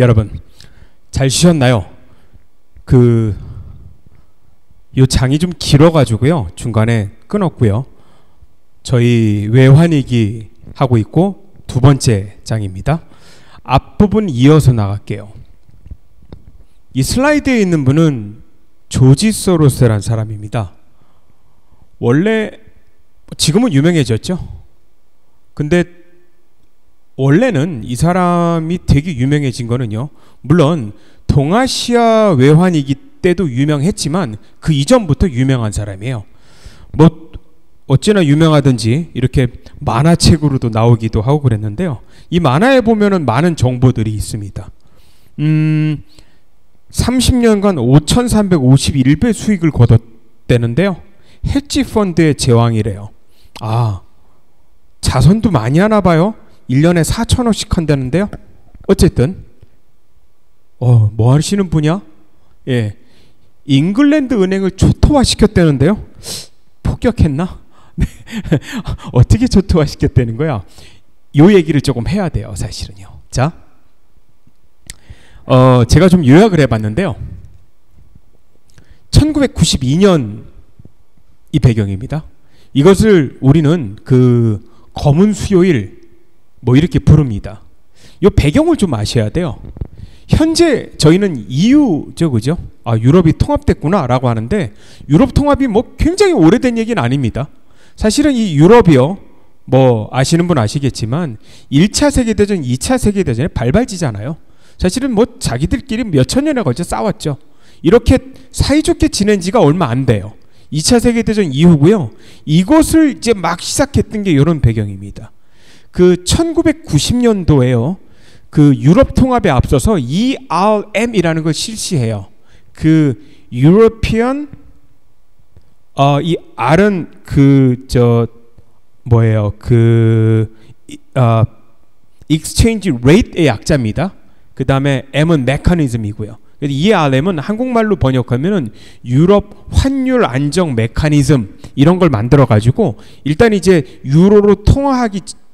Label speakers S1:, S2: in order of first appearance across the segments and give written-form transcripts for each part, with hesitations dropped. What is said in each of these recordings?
S1: 여러분 잘 쉬셨나요? 요 장이 좀 길어가지고요 중간에 끊었고요. 저희 외환위기 하고 있고 두 번째 장입니다. 앞부분 이어서 나갈게요. 이 슬라이드에 있는 분은 조지 소로스라는 사람입니다. 원래 지금은 유명해졌죠. 근데 원래는 이 사람이 되게 유명해진 거는요, 물론 동아시아 외환위기 때도 유명했지만 그 이전부터 유명한 사람이에요. 뭐 어찌나 유명하든지 이렇게 만화책으로도 나오기도 하고 그랬는데요. 이 만화에 보면은 많은 정보들이 있습니다. 30년간 5,351배 수익을 거뒀대는데요. 헤지 펀드의 제왕이래요. 아, 자선도 많이 하나 봐요. 1년에 4,000원씩 한다는데요. 어쨌든 뭐 하시는 분이야? 예, 잉글랜드 은행을 초토화 시켰다는데요. 폭격했나? 네. 어떻게 초토화 시켰다는 거야? 요 얘기를 조금 해야 돼요, 사실은요. 자, 제가 좀 요약을 해봤는데요. 1992년 이 배경입니다. 이것을 우리는 그 검은 수요일 뭐 이렇게 부릅니다. 이 배경을 좀 아셔야 돼요. 현재 저희는 EU죠, 그죠? 아, 유럽이 통합됐구나라고 하는데 유럽 통합이 뭐 굉장히 오래된 얘기는 아닙니다. 사실은 이 유럽이요, 뭐 아시는 분 아시겠지만 1차 세계대전, 2차 세계대전의 발발지잖아요. 사실은 뭐 자기들끼리 몇천 년에 걸쳐 싸웠죠. 이렇게 사이좋게 지낸 지가 얼마 안 돼요. 2차 세계대전 이후고요. 이것을 이제 막 시작했던 게 이런 배경입니다. 그 1990년도에요. 그 유럽 통합에 앞서서 ERM이라는 걸 실시해요. 그 European 이 R은 Exchange Rate의 약자입니다. 그 다음에 M은 메커니즘이고요. ERM은 한국말로 번역하면은 유럽 환율 안정 메커니즘 이런 걸 만들어 가지고 일단 이제 유로로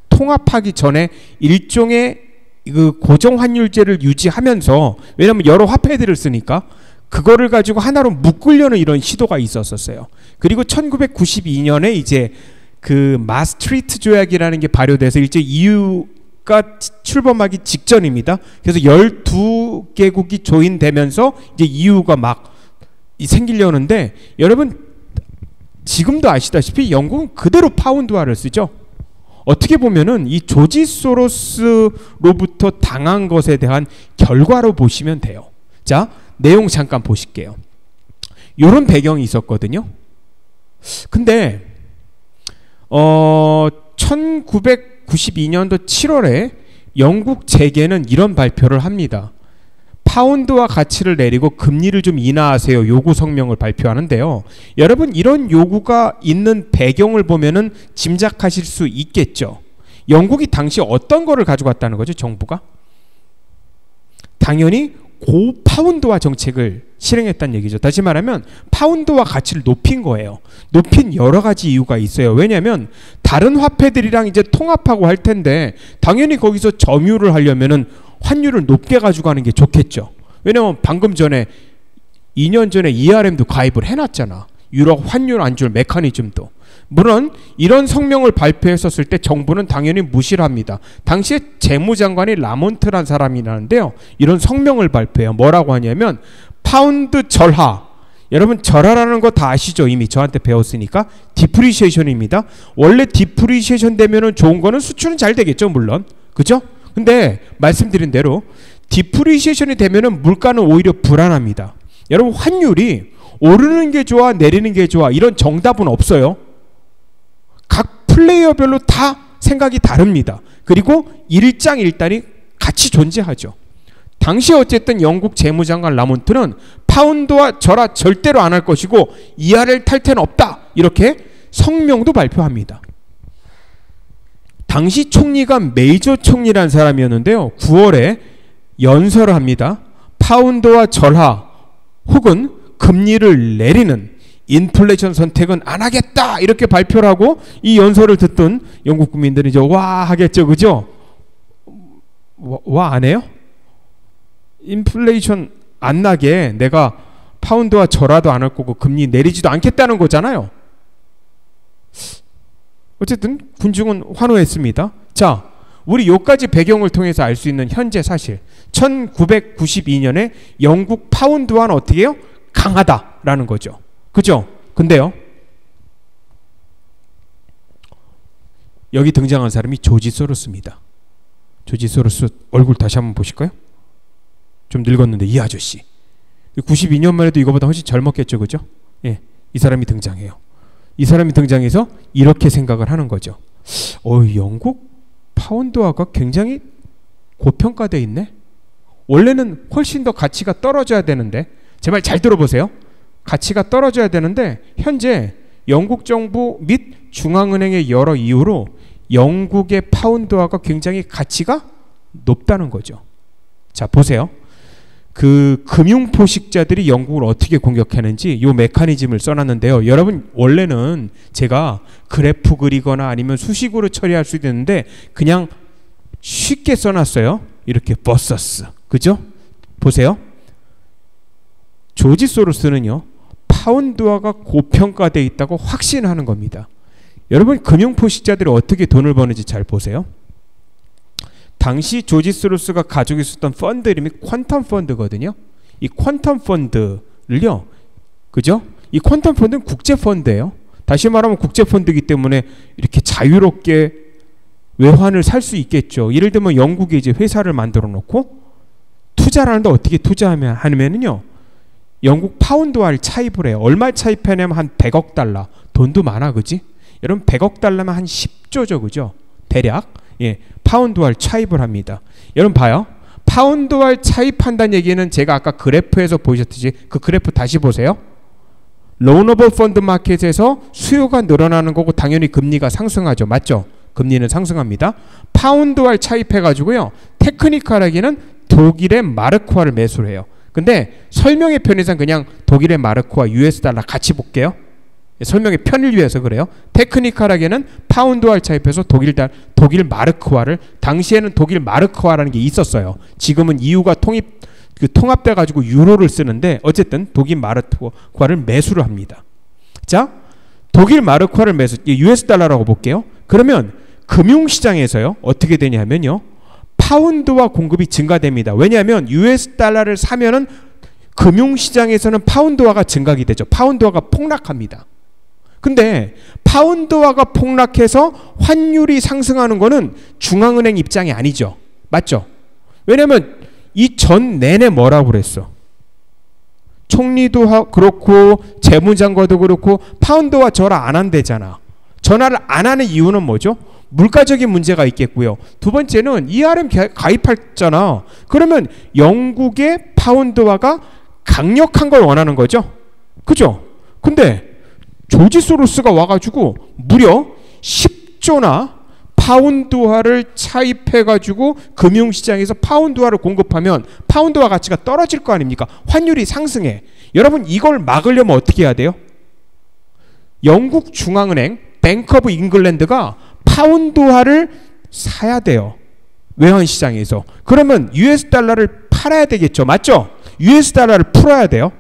S1: 통합하기 전에 일종의 그 고정 환율제를 유지하면서, 왜냐하면 여러 화폐들을 쓰니까 그거를 가지고 하나로 묶으려는 이런 시도가 있었어요. 그리고 1992년에 이제 그 마스트리트 조약이라는 게 발효돼서 이제 EU가 출범하기 직전입니다. 그래서 12개국이 조인되면서 이제 EU가 막 생기려는데, 여러분 지금도 아시다시피 영국은 그대로 파운드화를 쓰죠. 어떻게 보면은 이 조지 소로스로부터 당한 것에 대한 결과로 보시면 돼요. 자, 내용 잠깐 보실게요. 이런 배경이 있었거든요. 근데 1992년도 7월에 영국 재계는 이런 발표를 합니다. 파운드화 가치를 내리고 금리를 좀 인하하세요. 요구 성명을 발표하는데요. 여러분 이런 요구가 있는 배경을 보면은 짐작하실 수 있겠죠. 영국이 당시 어떤 거를 가져갔다는 거죠, 정부가? 당연히 고파운드화 정책을 실행했다는 얘기죠. 다시 말하면 파운드화 가치를 높인 거예요. 높인 여러 가지 이유가 있어요. 왜냐하면 다른 화폐들이랑 이제 통합하고 할 텐데 당연히 거기서 점유를 하려면은 환율을 높게 가지고 가는 게 좋겠죠. 왜냐면 방금 전에 2년 전에 ERM도 가입을 해놨잖아. 유럽 환율 안줄 메커니즘도. 물론 이런 성명을 발표했었을 때 정부는 당연히 무시를 합니다. 당시에 재무장관이 라몬트란 사람이라는데요. 이런 성명을 발표해요. 뭐라고 하냐면 파운드 절하. 여러분 절하라는 거 다 아시죠? 이미 저한테 배웠으니까. 디프리시에이션입니다. 원래 디프리시에이션 되면은 좋은 거는 수출은 잘 되겠죠, 물론. 그죠? 근데 말씀드린 대로 디프리시에이션이 되면은 물가는 오히려 불안합니다. 여러분 환율이 오르는 게 좋아 내리는 게 좋아 이런 정답은 없어요. 각 플레이어별로 다 생각이 다릅니다. 그리고 일장일단이 같이 존재하죠. 당시 어쨌든 영국 재무장관 라몬트는 파운드와 절하 절대로 안 할 것이고 이하를 탈 텐 없다 이렇게 성명도 발표합니다. 당시 총리가 메이저 총리라는 사람이었는데요. 9월에 연설을 합니다. 파운드와 절하 혹은 금리를 내리는 인플레이션 선택은 안 하겠다 이렇게 발표를 하고, 이 연설을 듣던 영국 국민들이 이제 와 하겠죠, 그죠? 와 안 해요? 인플레이션 안 나게 내가 파운드와 절하도 안 할 거고 금리 내리지도 않겠다는 거잖아요. 어쨌든 군중은 환호했습니다. 자, 우리 요까지 배경을 통해서 알 수 있는 현재 사실. 1992년에 영국 파운드와는 어떻게 해요? 강하다라는 거죠. 그죠? 근데요, 여기 등장한 사람이 조지 소로스입니다. 조지 소로스 얼굴 다시 한번 보실까요? 좀 늙었는데 이 아저씨. 92년만 해도 이거보다 훨씬 젊었겠죠, 그죠? 예, 이 사람이 등장해요. 이 사람이 등장해서 이렇게 생각을 하는 거죠. 영국 파운드화가 굉장히 고평가돼 있네. 원래는 훨씬 더 가치가 떨어져야 되는데, 제 말 잘 들어보세요. 가치가 떨어져야 되는데 현재 영국 정부 및 중앙은행의 여러 이유로 영국의 파운드화가 굉장히 가치가 높다는 거죠. 자, 보세요. 그 금융포식자들이 영국을 어떻게 공격하는지 이 메커니즘을 써놨는데요. 여러분, 원래는 제가 그래프 그리거나 아니면 수식으로 처리할 수 있는데 그냥 쉽게 써놨어요. 이렇게 버서스, 그죠? 보세요. 조지 소로스는요, 파운드화가 고평가되어 있다고 확신하는 겁니다. 여러분, 금융포식자들이 어떻게 돈을 버는지 잘 보세요. 당시 조지 소로스가 가지고 있었던 펀드 이름이 퀀텀 펀드거든요. 이 퀀텀 펀드를요, 그죠? 이 퀀텀 펀드는 국제 펀드예요. 다시 말하면 국제 펀드이기 때문에 이렇게 자유롭게 외환을 살 수 있겠죠. 예를 들면 영국에 이제 회사를 만들어 놓고 투자를 하는데 어떻게 투자하면은요, 영국 파운드화를 차입을 해요. 얼마 차입하냐면 한 100억 달러. 돈도 많아, 그지? 여러분, 100억 달러면 한 10조죠, 그죠? 대략. 예, 파운드화를 차입을 합니다. 여러분 봐요. 파운드화를 차입한다는 얘기는 제가 아까 그래프에서 보셨듯이 그 그래프 다시 보세요. 로너블 펀드 마켓에서 수요가 늘어나는 거고 당연히 금리가 상승하죠. 맞죠? 금리는 상승합니다. 파운드화를 차입해가지고요, 테크니컬하게는 독일의 마르크화를 매수를 해요. 근데 설명의 편의상 그냥 독일의 마르크와 US 달러 같이 볼게요. 설명의 편을 위해서 그래요. 테크니컬하게는 파운드화를 차입해서 독일 마르크화를, 당시에는 독일 마르크화라는 게 있었어요. 지금은 EU가 통합돼 가지고 유로를 쓰는데 어쨌든 독일 마르크화를 매수를 합니다. 자, 독일 마르크화를 매수, US 달러라고 볼게요. 그러면 금융시장에서요 어떻게 되냐면요, 파운드화 공급이 증가됩니다. 왜냐하면 US 달러를 사면은 금융시장에서는 파운드화가 증가가 되죠. 파운드화가 폭락합니다. 근데 파운드화가 폭락해서 환율이 상승하는 거는 중앙은행 입장이 아니죠. 맞죠? 왜냐하면 이 전 내내 뭐라고 그랬어? 총리도 그렇고 재무장관도 그렇고 파운드화 절하 안 한대잖아. 전화를 안 하는 이유는 뭐죠? 물가적인 문제가 있겠고요. 두 번째는 ERM 가입했잖아. 그러면 영국의 파운드화가 강력한 걸 원하는 거죠. 그죠? 근데 조지 소로스가 와가지고 무려 10조나 파운드화를 차입해가지고 금융시장에서 파운드화를 공급하면 파운드화 가치가 떨어질 거 아닙니까? 환율이 상승해. 여러분, 이걸 막으려면 어떻게 해야 돼요? 영국 중앙은행 뱅크 오브 잉글랜드가 파운드화를 사야 돼요. 외환시장에서. 그러면 US 달러를 팔아야 되겠죠. 맞죠? US 달러를 풀어야 돼요.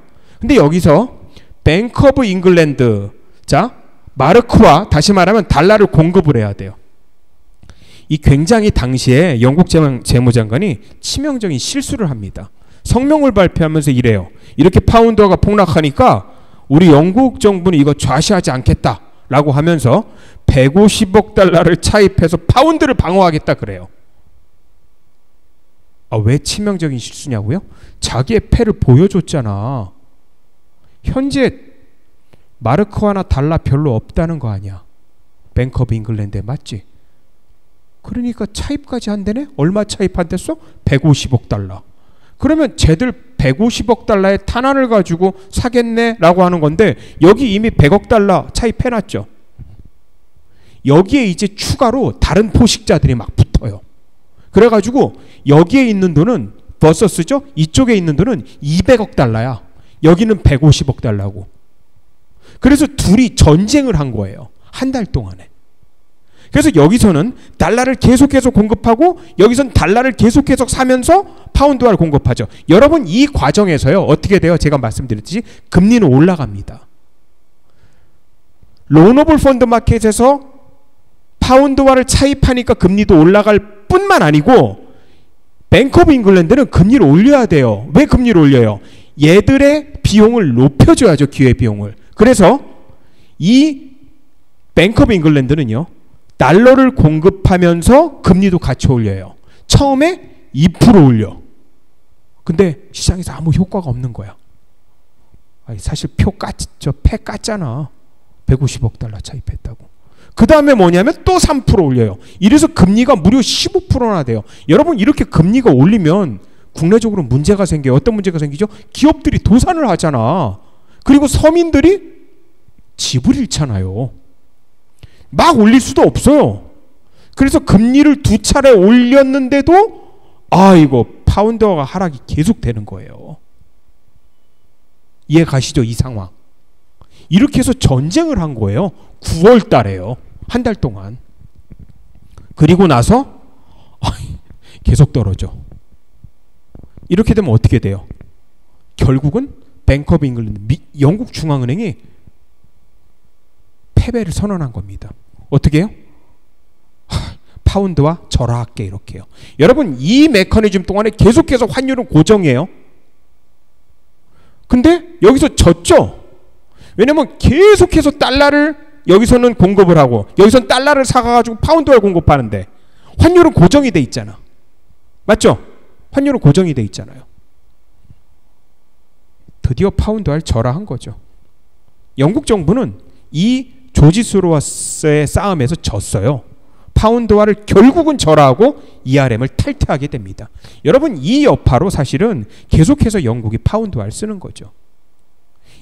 S1: 근데 여기서 뱅크 오브 잉글랜드, 자, 마르크와 다시 말하면 달러를 공급을 해야 돼요. 이 굉장히 당시에 영국 재무장관이 치명적인 실수를 합니다. 성명을 발표하면서 이래요. 이렇게 파운드화가 폭락하니까 우리 영국 정부는 이거 좌시하지 않겠다라고 하면서 150억 달러를 차입해서 파운드를 방어하겠다 그래요. 왜 치명적인 실수냐고요? 자기의 패를 보여줬잖아. 현재 마르크화나 달러 별로 없다는 거 아니야. 뱅크 오브 잉글랜드에, 맞지? 그러니까 차입까지 한대네? 얼마 차입한댔어? 150억 달러. 그러면 쟤들 150억 달러의 탄환을 가지고 사겠네? 라고 하는 건데 여기 이미 100억 달러 차입해놨죠. 여기에 이제 추가로 다른 포식자들이 막 붙어요. 그래가지고 여기에 있는 돈은 버서스죠? 이쪽에 있는 돈은 200억 달러야. 여기는 150억 달러고. 그래서 둘이 전쟁을 한 거예요. 한 달 동안에. 그래서 여기서는 달러를 계속해서 공급하고 여기서는 달러를 계속해서 사면서 파운드화를 공급하죠. 여러분 이 과정에서요 어떻게 돼요? 제가 말씀드렸듯이 금리는 올라갑니다. 론오블 펀드 마켓에서 파운드화를 차입하니까 금리도 올라갈 뿐만 아니고 뱅크 오브 잉글랜드는 금리를 올려야 돼요. 왜 금리를 올려요? 얘들의 비용을 높여줘야죠. 기회비용을. 그래서 이 뱅크 오브 잉글랜드는요 달러를 공급하면서 금리도 같이 올려요. 처음에 2% 올려. 근데 시장에서 아무 효과가 없는 거야. 아니, 사실 패 깠잖아. 150억 달러 차입했다고. 그 다음에 뭐냐면 또 3% 올려요. 이래서 금리가 무려 15%나 돼요. 여러분 이렇게 금리가 올리면 국내적으로 문제가 생겨요. 어떤 문제가 생기죠? 기업들이 도산을 하잖아. 그리고 서민들이 집을 잃잖아요. 막 올릴 수도 없어요. 그래서 금리를 2차례 올렸는데도 이거 파운드화가 하락이 계속되는 거예요. 이해 가시죠? 이 상황. 이렇게 해서 전쟁을 한 거예요. 9월 달에요. 한 달 동안. 그리고 나서 계속 떨어져. 이렇게 되면 어떻게 돼요? 결국은 뱅크 오브 잉글랜드, 영국 중앙은행이 패배를 선언한 겁니다. 어떻게 해요? 파운드와 절하할게 이렇게 해요. 여러분 이 메커니즘 동안에 계속해서 환율은 고정이에요. 근데 여기서 졌죠. 왜냐면 계속해서 달러를 여기서는 공급을 하고 여기서는 달러를 사가지고 파운드를 공급하는데 환율은 고정이 돼 있잖아. 맞죠? 환율은 고정이 돼 있잖아요. 드디어 파운드화를 절하한 거죠. 영국 정부는 이 조지 소로스의 싸움에서 졌어요. 파운드화를 결국은 절하하고 ERM을 탈퇴하게 됩니다. 여러분 이 여파로 사실은 계속해서 영국이 파운드화를 쓰는 거죠.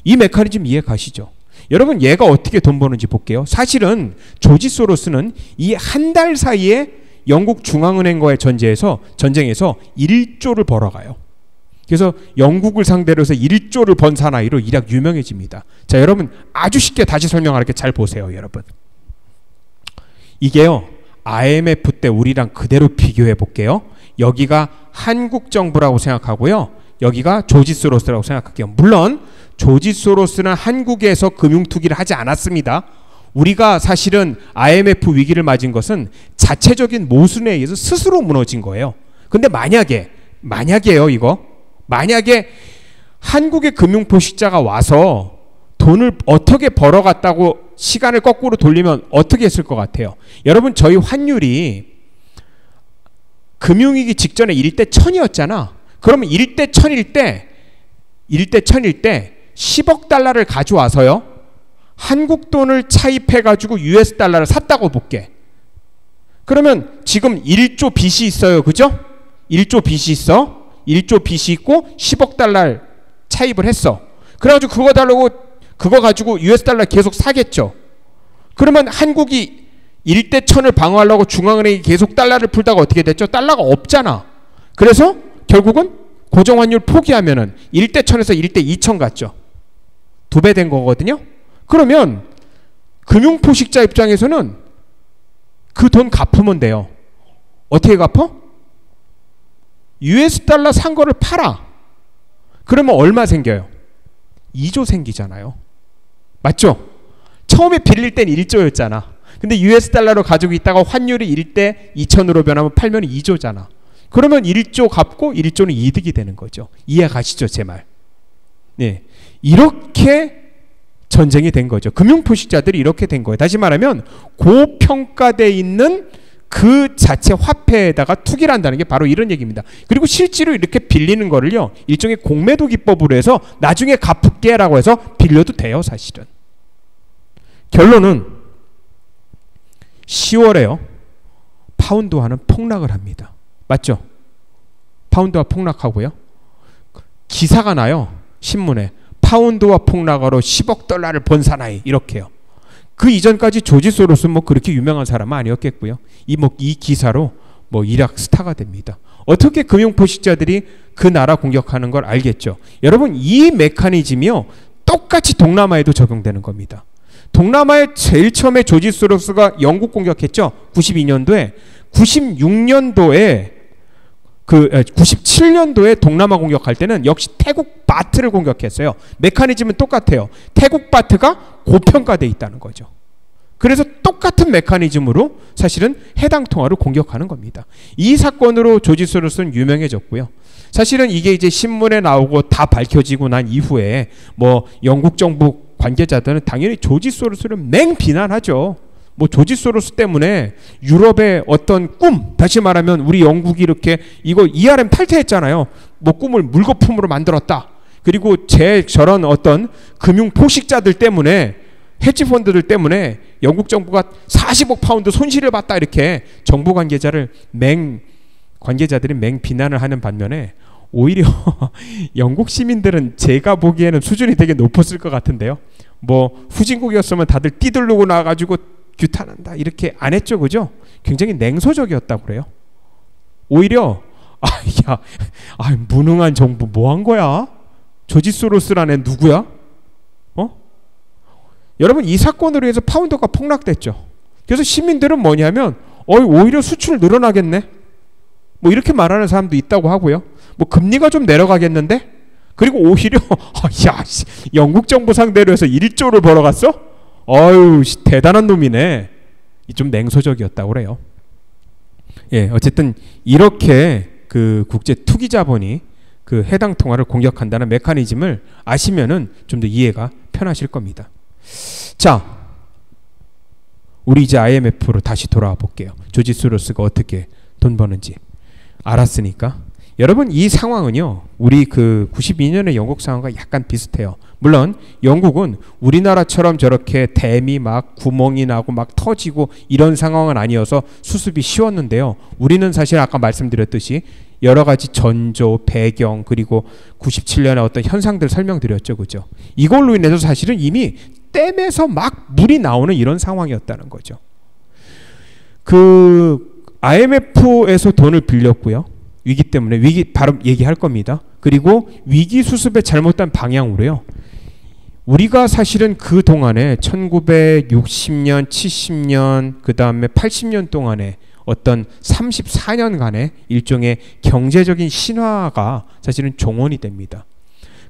S1: 이 메커니즘 이해 가시죠? 여러분 얘가 어떻게 돈 버는지 볼게요. 사실은 조지 소로스는 이 한 달 사이에 영국 중앙은행과의 전쟁에서 1조를 벌어가요. 그래서 영국을 상대로 해서 1조를 번 사나이로 일약 유명해집니다. 자, 여러분 아주 쉽게 다시 설명할게. 잘 보세요, 여러분. 이게요. IMF 때 우리랑 그대로 비교해 볼게요. 여기가 한국 정부라고 생각하고요. 여기가 조지 소로스라고 생각할게요. 물론 조지 소로스는 한국에서 금융투기를 하지 않았습니다. 우리가 사실은 IMF 위기를 맞은 것은 자체적인 모순에 의해서 스스로 무너진 거예요. 근데 만약에요 이거. 만약에 한국의 금융포식자가 와서 돈을 어떻게 벌어갔다고 시간을 거꾸로 돌리면 어떻게 했을 것 같아요? 여러분 저희 환율이 금융위기 직전에 1대 1000이었잖아. 그러면 1대 1000일 때 10억 달러를 가져와서요. 한국 돈을 차입해가지고 US 달러를 샀다고 볼게. 그러면 지금 1조 빚이 있어요. 그죠? 1조 빚이 있어. 1조 빚이 있고 10억 달러를 차입을 했어. 그래가지고 그거 가지고 US 달러 계속 사겠죠. 그러면 한국이 1대 1000을 방어하려고 중앙은행이 계속 달러를 풀다가 어떻게 됐죠? 달러가 없잖아. 그래서 결국은 고정환율 포기하면은 1대 1000에서 1대 2000 갔죠. 2배 된 거거든요. 그러면 금융포식자 입장에서는 그 돈 갚으면 돼요. 어떻게 갚아? US 달러 산 거를 팔아. 그러면 얼마 생겨요? 2조 생기잖아요. 맞죠? 처음에 빌릴 땐 1조였잖아. 근데 US 달러로 가지고 있다가 환율이 1대 2000으로 변하면 팔면 2조잖아. 그러면 1조 갚고 1조는 이득이 되는 거죠. 이해 가시죠, 제 말? 네. 이렇게 전쟁이 된 거죠. 금융포식자들이 이렇게 된 거예요. 다시 말하면 고평가되어 있는 그 자체 화폐에다가 투기를 한다는 게 바로 이런 얘기입니다. 그리고 실제로 이렇게 빌리는 거를요. 일종의 공매도 기법으로 해서 나중에 갚을게라고 해서 빌려도 돼요. 사실은. 결론은 10월에요. 파운드화는 폭락을 합니다. 맞죠? 파운드화 폭락하고요. 기사가 나요. 신문에. 파운드화 폭락으로 10억 달러를 번 사나이 이렇게요. 그 이전까지 조지 소로스는 그렇게 유명한 사람은 아니었겠고요. 이 기사로 일약 스타가 됩니다. 어떻게 금융포식자들이 그 나라 공격하는 걸 알겠죠. 여러분 이 메커니즘이요. 똑같이 동남아에도 적용되는 겁니다. 동남아에 제일 처음에 조지 소로스가 영국 공격했죠. 92년도에. 96년도에 97년도에 동남아 공격할 때는 역시 태국 바트를 공격했어요. 메커니즘은 똑같아요. 태국 바트가 고평가돼 있다는 거죠. 그래서 똑같은 메커니즘으로 사실은 해당 통화를 공격하는 겁니다. 이 사건으로 조지 소로스는 유명해졌고요. 사실은 이게 이제 신문에 나오고 다 밝혀지고 난 이후에 뭐 영국 정부 관계자들은 당연히 조지 소로스를 맹비난하죠. 뭐 조지 소로스 때문에 유럽의 어떤 꿈, 다시 말하면 우리 영국이 이렇게 이거 ERM 탈퇴했잖아요. 뭐 꿈을 물거품으로 만들었다. 그리고 저런 어떤 금융 포식자들 때문에, 헤지펀드들 때문에 영국 정부가 40억 파운드 손실을 봤다, 이렇게 정부 관계자들이 맹 비난을 하는 반면에 오히려 영국 시민들은 제가 보기에는 수준이 되게 높았을 것 같은데요. 뭐 후진국이었으면 다들 뛰들르고 나가지고 규탄한다 이렇게 안 했죠, 그죠? 굉장히 냉소적이었다고 그래요. 오히려 무능한 정부 뭐 한 거야? 조지 소로스라는 누구야? 여러분, 이 사건으로 해서 파운드가 폭락됐죠. 그래서 시민들은 뭐냐면 오히려 수출 늘어나겠네, 뭐 이렇게 말하는 사람도 있다고 하고요. 뭐 금리가 좀 내려가겠는데? 그리고 오히려 영국 정부 상대로 해서 1조를 벌어갔어? 대단한 놈이네. 좀 냉소적이었다고 그래요. 예, 어쨌든 이렇게 그 국제 투기 자본이 그 해당 통화를 공격한다는 메커니즘을 아시면은 좀 더 이해가 편하실 겁니다. 자, 우리 이제 IMF로 다시 돌아와 볼게요. 조지 소로스가 어떻게 돈 버는지 알았으니까. 여러분, 이 상황은요, 우리 그 92년의 영국 상황과 약간 비슷해요. 물론 영국은 우리나라처럼 저렇게 댐이 막 구멍이 나고 막 터지고 이런 상황은 아니어서 수습이 쉬웠는데요. 우리는 사실 아까 말씀드렸듯이 여러 가지 전조, 배경, 그리고 97년의 어떤 현상들 설명드렸죠, 그죠? 이걸로 인해서 사실은 이미 댐에서 막 물이 나오는 이런 상황이었다는 거죠. 그 IMF에서 돈을 빌렸고요. 위기 때문에, 위기 바로 얘기할 겁니다. 그리고 위기 수습의 잘못된 방향으로요, 우리가 사실은 그 동안에 1960년, 70년, 그 다음에 80년 동안에 어떤 34년간의 일종의 경제적인 신화가 사실은 종언이 됩니다.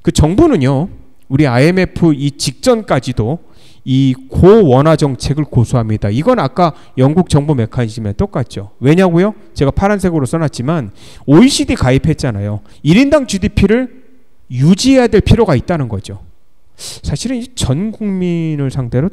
S1: 그 정부는요, 우리 IMF 이 직전까지도 이 고원화 정책을 고수합니다. 이건 아까 영국 정부 메커니즘에 똑같죠. 왜냐고요? 제가 파란색으로 써놨지만 OECD 가입했잖아요. 1인당 GDP를 유지해야 될 필요가 있다는 거죠. 사실은 전 국민을 상대로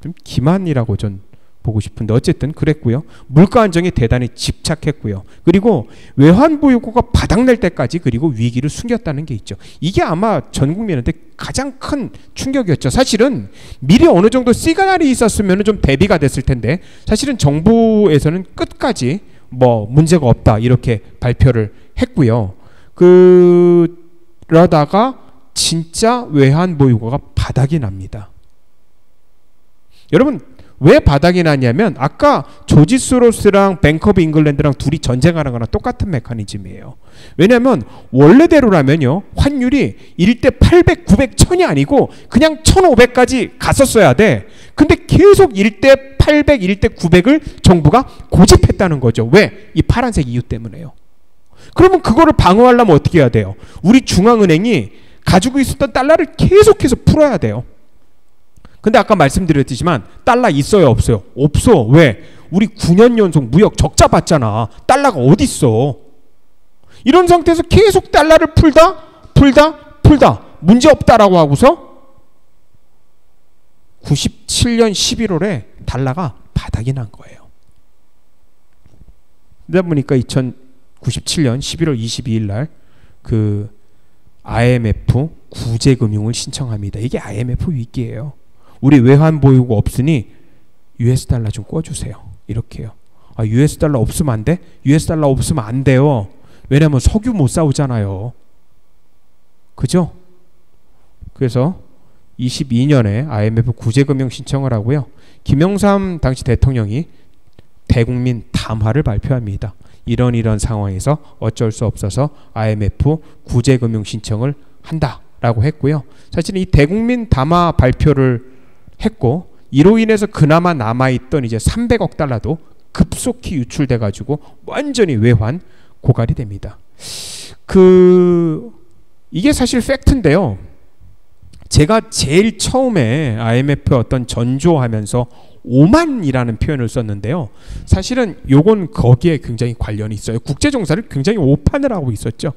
S1: 좀 기만이라고 전 보고 싶은데 어쨌든 그랬고요. 물가 안정에 대단히 집착했고요. 그리고 외환 보유고가 바닥날 때까지 그리고 위기를 숨겼다는 게 있죠. 이게 아마 전 국민한테 가장 큰 충격이었죠. 사실은 미리 어느 정도 시그널이 있었으면 좀 대비가 됐을 텐데 사실은 정부에서는 끝까지 뭐 문제가 없다 이렇게 발표를 했고요. 그러다가 진짜 외환 보유고가 바닥이 납니다. 여러분, 왜 바닥이 나냐면 아까 조지 소로스랑 뱅크 오브 잉글랜드랑 둘이 전쟁하는 거랑 똑같은 메커니즘이에요. 왜냐하면 원래대로라면요, 환율이 1대 800, 900, 1000이 아니고 그냥 1500까지 갔었어야 돼. 근데 계속 1대 800, 1대 900을 정부가 고집했다는 거죠. 왜? 이 파란색 이유 때문에요. 그러면 그거를 방어하려면 어떻게 해야 돼요? 우리 중앙은행이 가지고 있었던 달러를 계속해서 풀어야 돼요. 근데 아까 말씀드렸지만 달러 있어요, 없어요? 없어. 왜? 우리 9년 연속 무역 적자 봤잖아. 달러가 어디 있어? 이런 상태에서 계속 달러를 풀다 문제 없다라고 하고서 97년 11월에 달러가 바닥이 난 거예요. 그러다 보니까 2097년 11월 22일 날 그 IMF 구제금융을 신청합니다. 이게 IMF 위기예요. 우리 외환 보유고 없으니 US 달러 좀 꿔주세요. 이렇게요. US 달러 없으면 안 돼? US 달러 없으면 안 돼요. 왜냐면 석유 못 사오잖아요. 그죠? 그래서 22년에 IMF 구제금융 신청을 하고요. 김영삼 당시 대통령이 대국민 담화를 발표합니다. 이런 상황에서 어쩔 수 없어서 IMF 구제금융 신청을 한다라고 했고요. 사실 이 대국민 담화 발표를 했고, 이로 인해서 그나마 남아있던 이제 300억 달러도 급속히 유출돼 가지고 완전히 외환 고갈이 됩니다. 이게 사실 팩트인데요. 제가 제일 처음에 IMF 어떤 전조하면서 오만이라는 표현을 썼는데요. 사실은 요건 거기에 굉장히 관련이 있어요. 국제정사를 굉장히 오판을 하고 있었죠.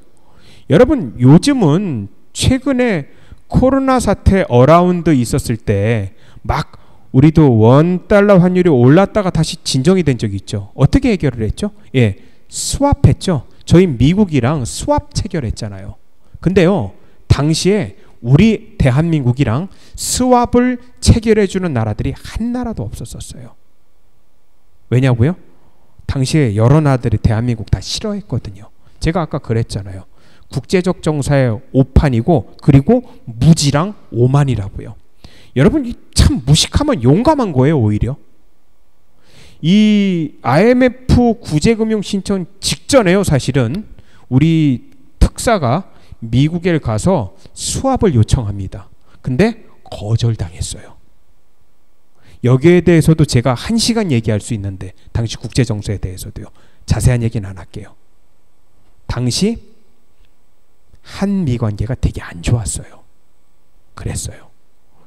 S1: 여러분, 요즘은 최근에 코로나 사태 어라운드 있었을 때 막 우리도 $1 환율이 올랐다가 다시 진정이 된 적이 있죠. 어떻게 해결을 했죠? 예, 스왑했죠. 저희 미국이랑 스왑 체결했잖아요. 근데요, 당시에 우리 대한민국이랑 스왑을 체결해주는 나라들이 한 나라도 없었어요. 왜냐고요? 당시에 여러 나라들이 대한민국 다 싫어했거든요. 제가 아까 그랬잖아요. 국제적 정사의 오판이고, 그리고 무지랑 오만이라고요. 여러분, 참 무식하면 용감한 거예요. 오히려 이 IMF 구제금융 신청 직전에요. 사실은 우리 특사가 미국에 가서 수합을 요청합니다. 근데 거절당했어요. 여기에 대해서도 제가 1시간 얘기할 수 있는데, 당시 국제정세에 대해서도요. 자세한 얘기는 안 할게요. 당시 한미 관계가 되게 안 좋았어요. 그랬어요.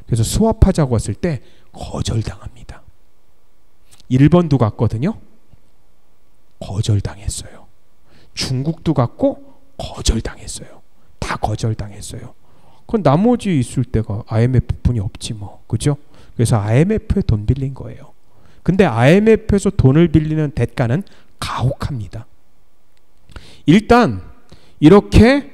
S1: 그래서 수합하자고 했을 때 거절당합니다. 일본도 갔거든요. 거절당했어요. 중국도 갔고 거절당했어요. 다 거절당했어요. 그건 나머지 있을 때가 IMF뿐이 없지 뭐. 그죠? 그래서 IMF에 돈 빌린 거예요. 근데 IMF에서 돈을 빌리는 대가는 가혹합니다. 일단 이렇게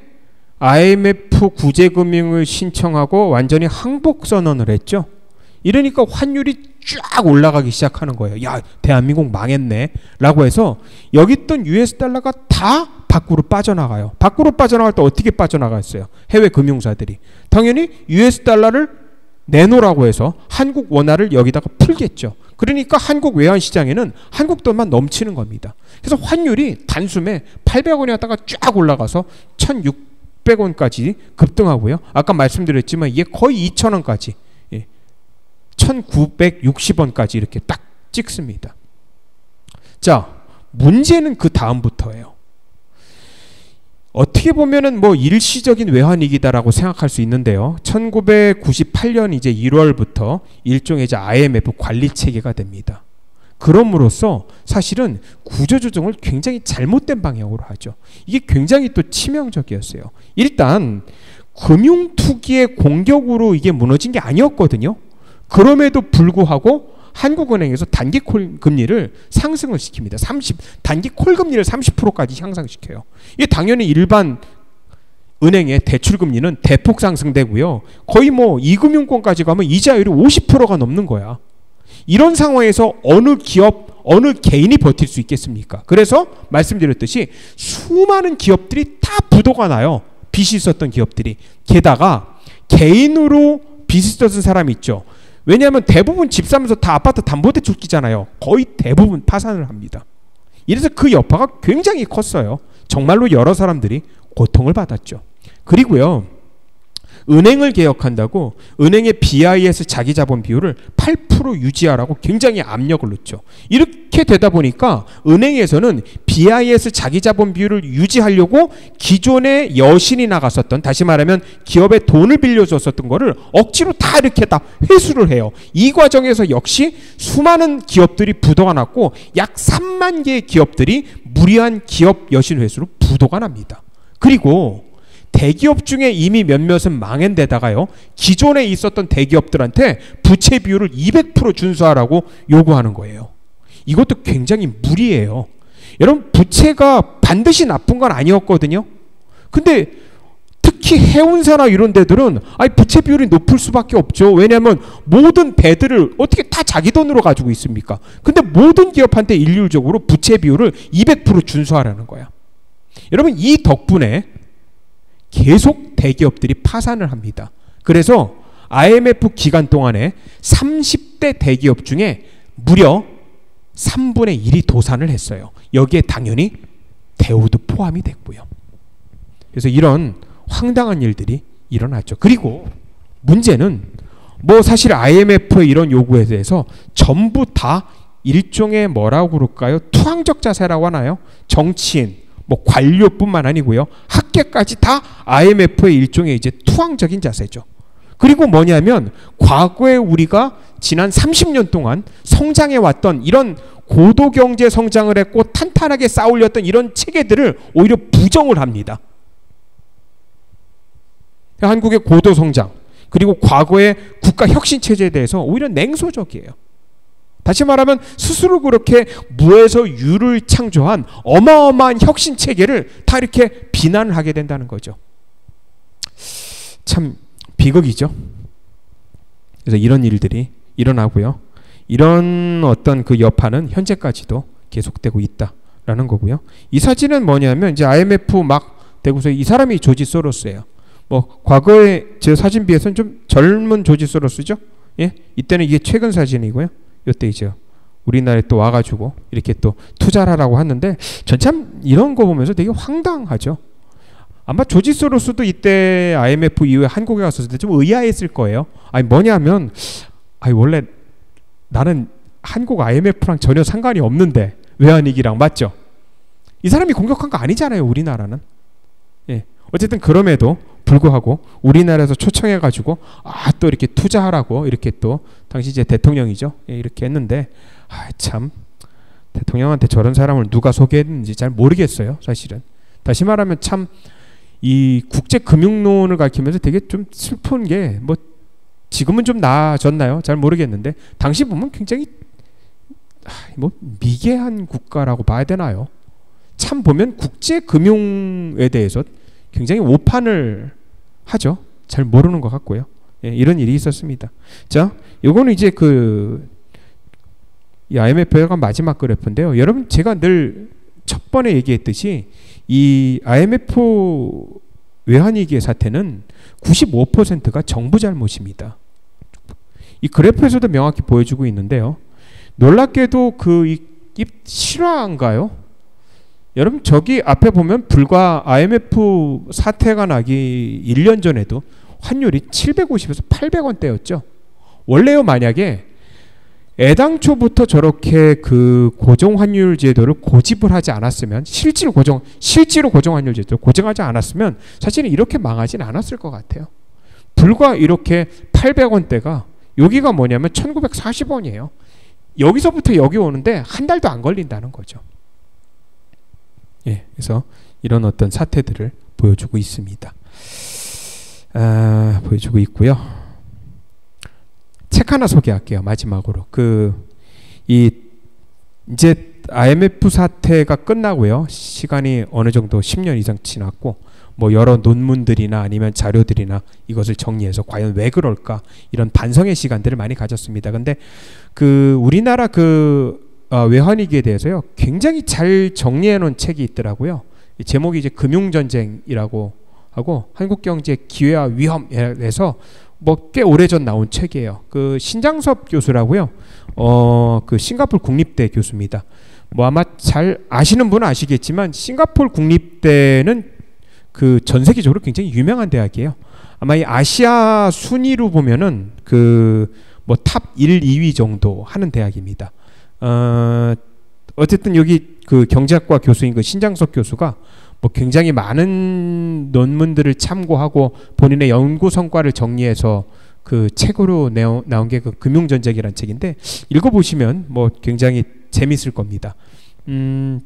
S1: IMF 구제금융을 신청하고 완전히 항복선언을 했죠. 이러니까 환율이 쫙 올라가기 시작하는 거예요. 야, 대한민국 망했네 라고 해서 여기 있던 US 달러가 다 밖으로 빠져나가요. 밖으로 빠져나갈 때 어떻게 빠져나갔어요? 해외 금융사들이 당연히 US 달러를 내놓으라고 해서 한국 원화를 여기다가 풀겠죠. 그러니까 한국 외환시장에는 한국 돈만 넘치는 겁니다. 그래서 환율이 단숨에 800원이었다가 쫙 올라가서 1,600원까지 급등하고요. 아까 말씀드렸지만 이게 거의 2,000원까지 1960원까지 이렇게 딱 찍습니다. 자, 문제는 그 다음부터예요. 어떻게 보면은 뭐 일시적인 외환위기다라고 생각할 수 있는데요. 1998년 이제 1월부터 일종의 이제 IMF 관리 체계가 됩니다. 그럼으로써 사실은 구조조정을 굉장히 잘못된 방향으로 하죠. 이게 굉장히 또 치명적이었어요. 일단 금융투기의 공격으로 이게 무너진 게 아니었거든요. 그럼에도 불구하고 한국은행에서 단기 콜 금리를 상승을 시킵니다. 단기 콜 금리를 30%까지 향상시켜요. 이게 당연히 일반 은행의 대출 금리는 대폭 상승되고요. 거의 뭐 이금융권까지 가면 이자율이 50%가 넘는 거야. 이런 상황에서 어느 기업, 어느 개인이 버틸 수 있겠습니까? 그래서 말씀드렸듯이 수많은 기업들이 다 부도가 나요. 빚이 있었던 기업들이. 게다가 개인으로 빚이 있었던 사람이 있죠. 왜냐하면 대부분 집 사면서 다 아파트 담보대출 끼잖아요. 거의 대부분 파산을 합니다. 이래서 그 여파가 굉장히 컸어요. 정말로 여러 사람들이 고통을 받았죠. 그리고요, 은행을 개혁한다고 은행의 BIS 자기자본 비율을 8% 유지하라고 굉장히 압력을 넣죠. 이렇게 되다 보니까 은행에서는 BIS 자기자본 비율을 유지하려고 기존에 여신이 나갔었던, 다시 말하면 기업에 돈을 빌려줬었던 거를 억지로 다 이렇게 다 회수를 해요. 이 과정에서 역시 수많은 기업들이 부도가 났고 약 3만 개의 기업들이 무리한 기업 여신 회수로 부도가 납니다. 그리고 대기업 중에 이미 몇몇은 망한 데다가요, 기존에 있었던 대기업들한테 부채 비율을 200% 준수하라고 요구하는 거예요. 이것도 굉장히 무리예요. 여러분, 부채가 반드시 나쁜 건 아니었거든요. 근데 특히 해운사나 이런 데들은 부채 비율이 높을 수밖에 없죠. 왜냐하면 모든 배들을 어떻게 다 자기 돈으로 가지고 있습니까? 근데 모든 기업한테 일률적으로 부채 비율을 200% 준수하라는 거야. 여러분, 이 덕분에 계속 대기업들이 파산을 합니다. 그래서 IMF 기간 동안에 30대 대기업 중에 무려 3분의 1이 도산을 했어요. 여기에 당연히 대우도 포함이 됐고요. 그래서 이런 황당한 일들이 일어났죠. 그리고 문제는 뭐 사실 IMF의 이런 요구에 대해서 전부 다 일종의 뭐라고 그럴까요? 투항적 자세라고 하나요? 정치인, 뭐 관료뿐만 아니고요. 학계까지 다 IMF의 일종의 이제 투항적인 자세죠. 그리고 뭐냐면 과거에 우리가 지난 30년 동안 성장해 왔던 이런 고도 경제 성장을 했고 탄탄하게 쌓아올렸던 이런 체계들을 오히려 부정을 합니다. 한국의 고도 성장 그리고 과거의 국가 혁신 체제에 대해서 오히려 냉소적이에요. 다시 말하면 스스로 그렇게 무에서 유를 창조한 어마어마한 혁신 체계를 다 이렇게 비난을 하게 된다는 거죠. 참 비극이죠. 그래서 이런 일들이 일어나고요. 이런 어떤 그 여파는 현재까지도 계속되고 있다라는 거고요. 이 사진은 뭐냐면 이제 IMF 막 되고서 이 사람이 조지 소로스예요. 뭐 과거에 제 사진 비해서는 좀 젊은 조지 소로스죠. 예, 이때는 이게 최근 사진이고요. 이때 이제 우리나라에 또 와가지고 이렇게 또 투자를 하라고 하는데 전 참 이런 거 보면서 되게 황당하죠. 아마 조지 소로스도 이때 IMF 이후에 한국에 갔었을 때 좀 의아했을 거예요. 아니 뭐냐면 아니 원래 나는 한국 IMF랑 전혀 상관이 없는데 외환위기랑 맞죠? 이 사람이 공격한 거 아니잖아요. 우리나라는. 예. 어쨌든 그럼에도 불구하고 우리나라에서 초청해가지고 또 이렇게 투자하라고 이렇게 또 당시 이제 대통령이죠. 예, 이렇게 했는데 참 대통령한테 저런 사람을 누가 소개했는지 잘 모르겠어요. 사실은. 다시 말하면 참 이 국제 금융론을 가르치면서 되게 좀 슬픈 게 뭐 지금은 좀 나아졌나요? 잘 모르겠는데 당시 보면 굉장히 뭐 미개한 국가라고 봐야 되나요? 참 보면 국제 금융에 대해서 굉장히 오판을 하죠. 잘 모르는 것 같고요. 예, 이런 일이 있었습니다. 자, 요거는 이제 이 IMF가 마지막 그래프인데요. 여러분 제가 늘 첫 번에 얘기했듯이 이 IMF 외환위기의 사태는 95%가 정부 잘못입니다. 이 그래프에서도 명확히 보여주고 있는데요. 놀랍게도 이 실화인가요? 여러분 저기 앞에 보면 불과 IMF 사태가 나기 1년 전에도 환율이 750에서 800원대였죠. 원래요 만약에 애당초부터 저렇게 그 고정 환율 제도를 고집을 하지 않았으면 실제로 고정 환율 제도를 고정하지 않았으면 사실은 이렇게 망하진 않았을 것 같아요. 불과 이렇게 800원대가 여기가 뭐냐면 1940원이에요. 여기서부터 여기 오는데 한 달도 안 걸린다는 거죠. 예, 그래서 이런 어떤 사태들을 보여주고 있습니다. 보여주고 있고요. 책 하나 소개할게요. 마지막으로 이제 IMF 사태가 끝나고요. 시간이 어느 정도 10년 이상 지났고 뭐 여러 논문들이나 아니면 자료들이나 이것을 정리해서 과연 왜 그럴까 이런 반성의 시간들을 많이 가졌습니다. 근데 우리나라 외환위기에 대해서요 굉장히 잘 정리해 놓은 책이 있더라고요. 제목이 이제 금융전쟁이라고 하고 한국경제 기회와 위험에서 뭐 꽤 오래전 나온 책이에요. 신장섭 교수라고요. 싱가포르 국립대 교수입니다. 뭐 아마 잘 아시는 분은 아시겠지만 싱가포르 국립대는 전 세계적으로 굉장히 유명한 대학이에요. 아마 이 아시아 순위로 보면은 뭐 탑 1, 2위 정도 하는 대학입니다. 어쨌든 여기 경제학과 교수인 신장섭 교수가 뭐 굉장히 많은 논문들을 참고하고 본인의 연구 성과를 정리해서 책으로 나온 게 금융전쟁이라는 책인데 읽어보시면 뭐 굉장히 재밌을 겁니다. 뭐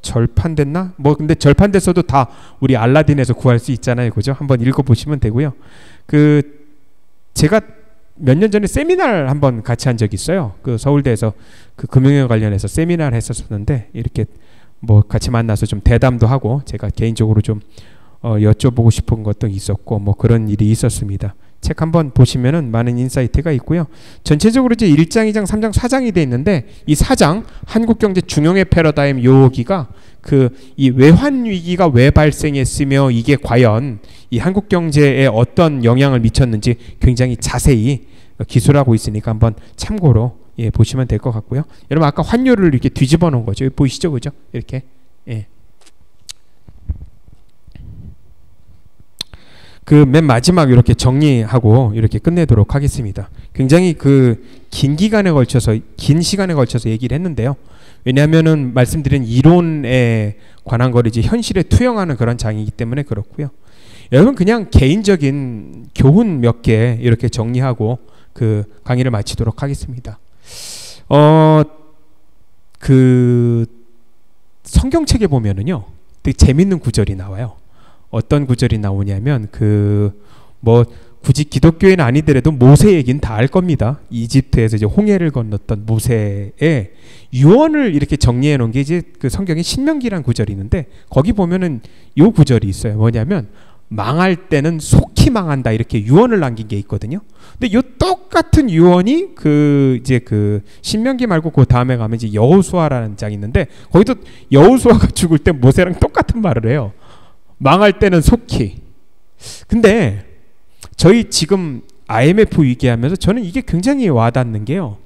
S1: 절판됐나? 뭐 근데 절판됐어도 다 우리 알라딘에서 구할 수 있잖아요, 그죠? 한번 읽어보시면 되고요. 제가 몇 년 전에 세미나를 한번 같이 한 적이 있어요. 서울대에서 금융에 관련해서 세미나를 했었는데 이렇게 뭐 같이 만나서 좀 대담도 하고 제가 개인적으로 좀 여쭤보고 싶은 것도 있었고 뭐 그런 일이 있었습니다. 책 한번 보시면은 많은 인사이트가 있고요. 전체적으로 이제 1장, 2장, 3장, 4장이 돼 있는데 이 4장 한국경제 중용의 패러다임 여기가 이 외환 위기가 왜 발생했으며 이게 과연 이 한국 경제에 어떤 영향을 미쳤는지 굉장히 자세히 기술하고 있으니까 한번 참고로 보시면 될 것 같고요. 여러분 아까 환율을 이렇게 뒤집어 놓은 거죠. 보이시죠, 그죠? 이렇게. 예. 그 맨 마지막 이렇게 정리하고 이렇게 끝내도록 하겠습니다. 굉장히 긴 시간에 걸쳐서 얘기를 했는데요. 왜냐하면은 말씀드린 이론에 관한 거를 이제 현실에 투영하는 그런 장이기 때문에 그렇고요. 여러분 그냥 개인적인 교훈 몇 개 이렇게 정리하고 그 강의를 마치도록 하겠습니다. 성경책에 보면은요, 되게 재밌는 구절이 나와요. 어떤 구절이 나오냐면 굳이 기독교인 아니더라도 모세 얘기는 다 알 겁니다. 이집트에서 이제 홍해를 건넜던 모세의 유언을 이렇게 정리해 놓은 게 이제 그 성경의 신명기란 구절이 있는데 거기 보면은 요 구절이 있어요. 뭐냐면 망할 때는 속히 망한다 이렇게 유언을 남긴 게 있거든요. 근데 요 똑같은 유언이 이제 신명기 말고 그 다음에 가면 이제 여호수아라는 장이 있는데 거기도 여호수아가 죽을 때 모세랑 똑같은 말을 해요. 망할 때는 속히. 근데 저희 지금 IMF 위기하면서 저는 이게 굉장히 와닿는 게요.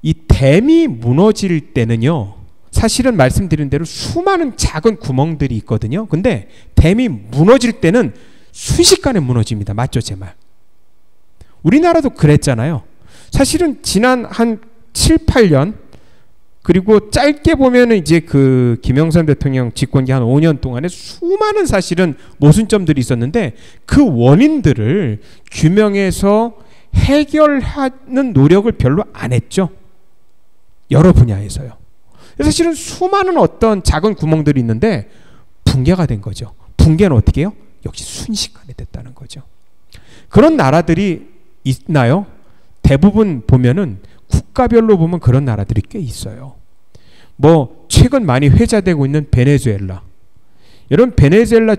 S1: 이 댐이 무너질 때는요, 사실은 말씀드린 대로 수많은 작은 구멍들이 있거든요. 근데 댐이 무너질 때는 순식간에 무너집니다. 맞죠, 제 말? 우리나라도 그랬잖아요. 사실은 지난 한 7, 8년 그리고 짧게 보면은 이제 김영삼 대통령 집권기 한 5년 동안에 수많은 사실은 모순점들이 있었는데 그 원인들을 규명해서 해결하는 노력을 별로 안 했죠. 여러 분야에서요. 사실은 수많은 어떤 작은 구멍들이 있는데 붕괴가 된 거죠. 붕괴는 어떻게 해요? 역시 순식간에 됐다는 거죠. 그런 나라들이 있나요? 대부분 보면은 국가별로 보면 그런 나라들이 꽤 있어요. 최근 많이 회자되고 있는 베네수엘라. 여러분 베네수엘라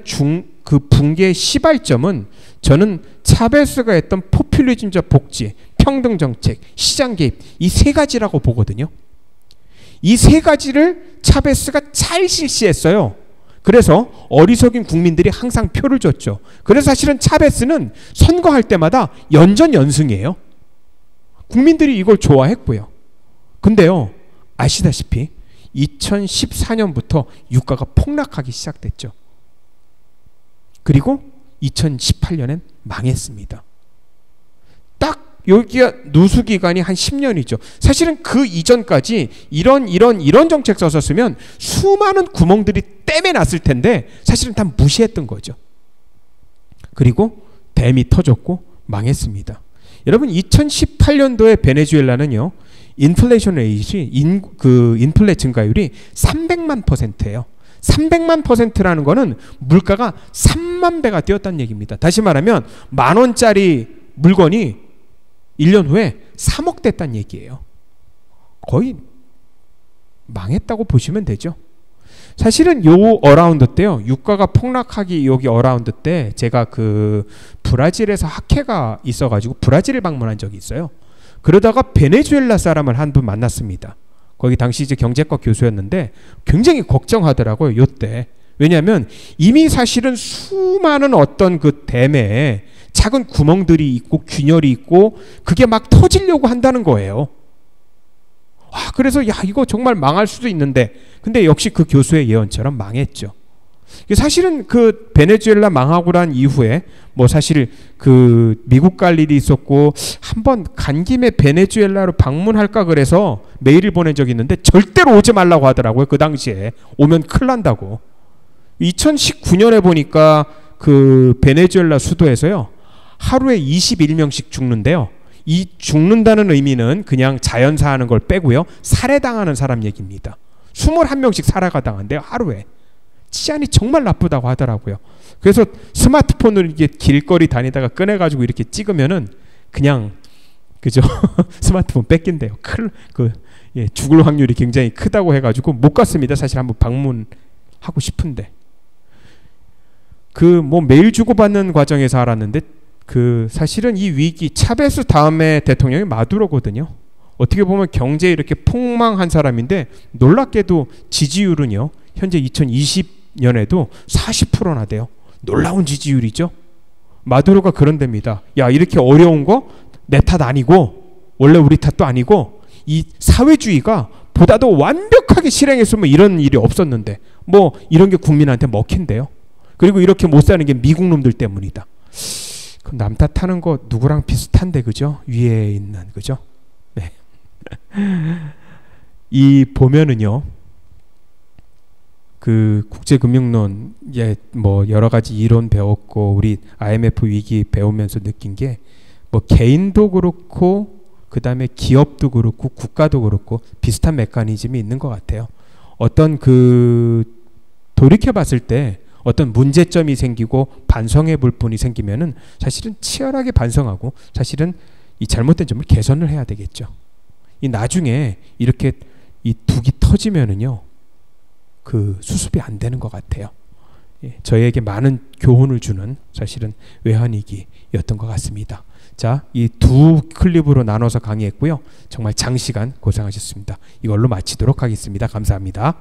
S1: 붕괴의 시발점은 저는 차베스가 했던 포퓰리즘적 복지, 평등 정책, 시장 개입 이 세 가지라고 보거든요. 이 세 가지를 차베스가 잘 실시했어요. 그래서 어리석인 국민들이 항상 표를 줬죠. 그래서 사실은 차베스는 선거할 때마다 연전연승이에요. 국민들이 이걸 좋아했고요. 근데요, 아시다시피 2014년부터 유가가 폭락하기 시작됐죠. 그리고 2018년엔 망했습니다. 딱 여기가 누수기간이 한 10년이죠. 사실은 그 이전까지 이런 정책 썼었으면 수많은 구멍들이 댐에 났을 텐데 사실은 다 무시했던 거죠. 그리고 댐이 터졌고 망했습니다. 여러분 2018년도에 베네수엘라는요, 인플레이션 레이트이 인플레 증가율이 300만 %예요. 300만 %라는 거는 물가가 3만 배가 뛰었다는 얘기입니다. 다시 말하면 10,000원짜리 물건이 1년 후에 3억 됐다는 얘기예요. 거의 망했다고 보시면 되죠. 사실은 요 어라운드 때요, 유가가 폭락하기 여기 어라운드 때 제가 브라질에서 학회가 있어가지고 브라질을 방문한 적이 있어요. 그러다가 베네수엘라 사람을 한 분 만났습니다. 거기 당시 이제 경제과 교수였는데 굉장히 걱정하더라고요, 요때. 왜냐하면 이미 사실은 수많은 어떤 댐에 작은 구멍들이 있고 균열이 있고 그게 막 터지려고 한다는 거예요. 그래서 이거 정말 망할 수도 있는데, 근데 역시 그 교수의 예언처럼 망했죠. 사실은 베네수엘라 망하고 난 이후에 사실 미국 갈 일이 있었고 한번 간 김에 베네수엘라로 방문할까 그래서 메일을 보낸 적이 있는데 절대로 오지 말라고 하더라고요. 그 당시에 오면 큰일 난다고. 2019년에 보니까 베네수엘라 수도에서요, 하루에 21명씩 죽는데요. 이 죽는다는 의미는 그냥 자연사하는 걸 빼고요, 살해당하는 사람 얘기입니다. 21명씩 살해가 당한대요, 하루에. 치안이 정말 나쁘다고 하더라고요. 그래서 스마트폰을 이게 길거리 다니다가 꺼내가지고 이렇게 찍으면은 그냥 스마트폰 뺏긴대요. 죽을 확률이 굉장히 크다고 해가지고 못 갔습니다. 사실 한번 방문하고 싶은데 메일 주고받는 과정에서 알았는데 사실은 이 위기 차베스 다음에 대통령이 마두로거든요. 어떻게 보면 경제에 이렇게 폭망한 사람인데 놀랍게도 지지율은요, 현재 2020년에도 40%나 돼요. 놀라운 지지율이죠. 마두로가 그런 데입니다. 이렇게 어려운 거 내 탓 아니고, 원래 우리 탓도 아니고, 이 사회주의가 보다도 완벽하게 실행했으면 이런 일이 없었는데 이런 게 국민한테 먹힌대요. 그리고 이렇게 못 사는 게 미국 놈들 때문이다. 그 남 탓하는 거 누구랑 비슷한데, 그죠? 위에 있는, 그죠? 네. 이 보면은요, 그 국제금융론, 뭐 여러 가지 이론 배웠고 우리 IMF 위기 배우면서 느낀 게, 뭐 개인도 그렇고 그 다음에 기업도 그렇고 국가도 그렇고 비슷한 메커니즘이 있는 것 같아요. 어떤 그 돌이켜 봤을 때 어떤 문제점이 생기고 반성해 볼 분이 생기면은 사실은 치열하게 반성하고 사실은 이 잘못된 점을 개선을 해야 되겠죠. 이 나중에 이렇게 이 둑이 터지면은요, 그 수습이 안 되는 것 같아요. 예, 저희에게 많은 교훈을 주는 사실은 외환위기였던 것 같습니다. 자, 이 두 클립으로 나눠서 강의했고요. 정말 장시간 고생하셨습니다. 이걸로 마치도록 하겠습니다. 감사합니다.